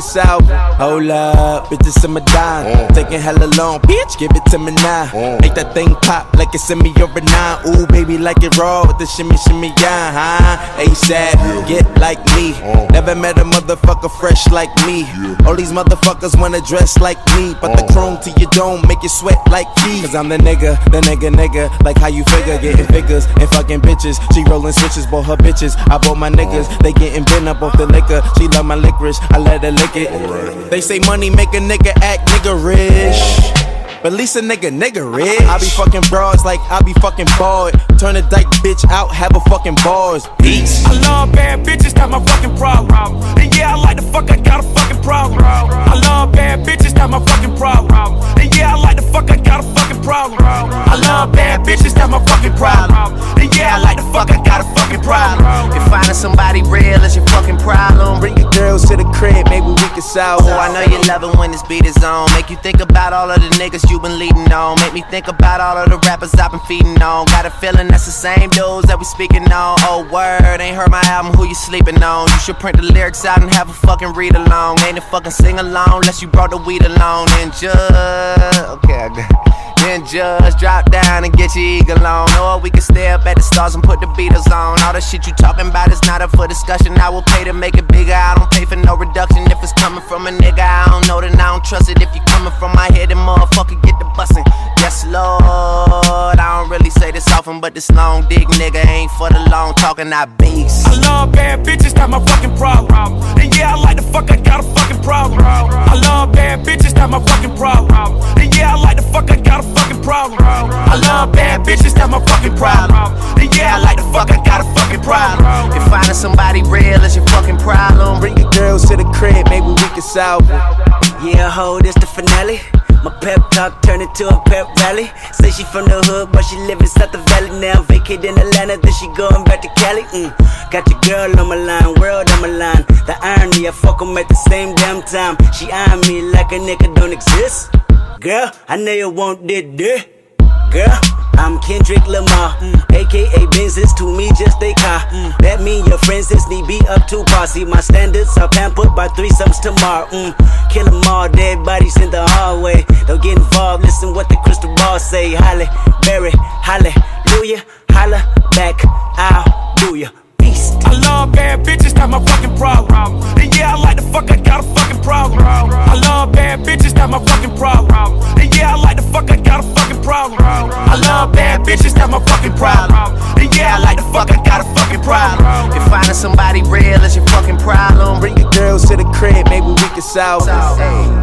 solve it. Hold up, bitches in my dime. Taking hella long, bitch, give it to me now. Make that thing pop like it's in me over 9. Ooh, baby, like it raw with the shimmy, shimmy, yeah, huh? ASAP, get like me. Never met a motherfucker fresh like me. All these motherfuckers wanna dress like me, but the chrome to your dome make you sweat like me. Cause I'm the nigga, like how you figure. Getting figures and fucking bitches. She rolling switches, bought her bitches. I bought my niggas, they getting bent up off the liquor. She love my licorice, I let her lick it. They say money make a nigga act niggerish, but at least a nigga rich. I be fucking broads like I be fucking bored. Turn a dyke bitch out, have a fucking bars. Peace. I love bad bitches, that's my fucking problem. And yeah, I like the fuck, I got a fucking problem. I love bad bitches, that's my fucking problem. And yeah, I like the fuck, I got a fucking problem. I love bad bitches, that's my fucking problem. And yeah, I like the fuck, I got a fucking problem. If finding somebody real is your fucking problem, Bring your girls to the crib, maybe we can solve it. oh, I know you love it when this beat is on. Make you think about all of the niggas you been leading on. Make me think about all of the rappers I've been feeding on. Got a feeling that's the same dudes that we speaking on. Oh word, ain't heard my album, who you sleeping on? You should print the lyrics out and have a fucking read along. Ain't a fucking sing along unless you brought the weed along. And just, okay, I got it. Then just drop down and get your eagle on. Or we can stay up at the stars and put the Beatles on. All the shit you talking about is not up for discussion. I will pay to make it bigger, I don't pay for no reduction. If it's coming from a nigga I don't know, then I don't trust it. If you coming from my head, then motherfucker get the bussin'. Yes Lord, I don't really say this often, but this long dick nigga ain't for the long talking, I beast. I love bad bitches, that's my fucking problem. And yeah, I like the fuck, I got a fucking problem. I love bad bitches, that's my fucking problem. And yeah, I like the fuck, I got a fucking problem. I love bad bitches, that's my fucking problem. And yeah, I like the fuck, I got a fucking problem. If finding somebody real is your fucking problem, Bring your girls to the crib, maybe we can solve it. Yeah, ho, this the finale. My pep talk turned into a pep rally. Say she from the hood, but she live inside the valley. Now vacated in Atlanta, then she going back to Cali. Got your girl on my line, world on my line. The irony, I fuck 'em at the same damn time. She eyeing me like a nigga don't exist. Girl, I know you want this. Girl, I'm Kendrick Lamar, aka Benz's to me just a car. That mean your friends is need be up to posse. My standards are pampered by threesomes tomorrow. Kill 'em all, dead bodies in the hallway. Don't get involved, listen what the crystal ball say. Halle Berry, hallelujah, holla back, I'll do ya. Peace. I love bad bitches, that's my fucking problem. And yeah, I like the fuck, I got a fucking problem. I love bad bitches, that's my fucking problem. And yeah, I like the fuck, I got a fucking problem. I love bad bitches, that's my fucking problem. And yeah, I like the fuck, I got a fucking problem. if finding somebody real is your fucking problem, Bring your girls to the crib, maybe we can solve it.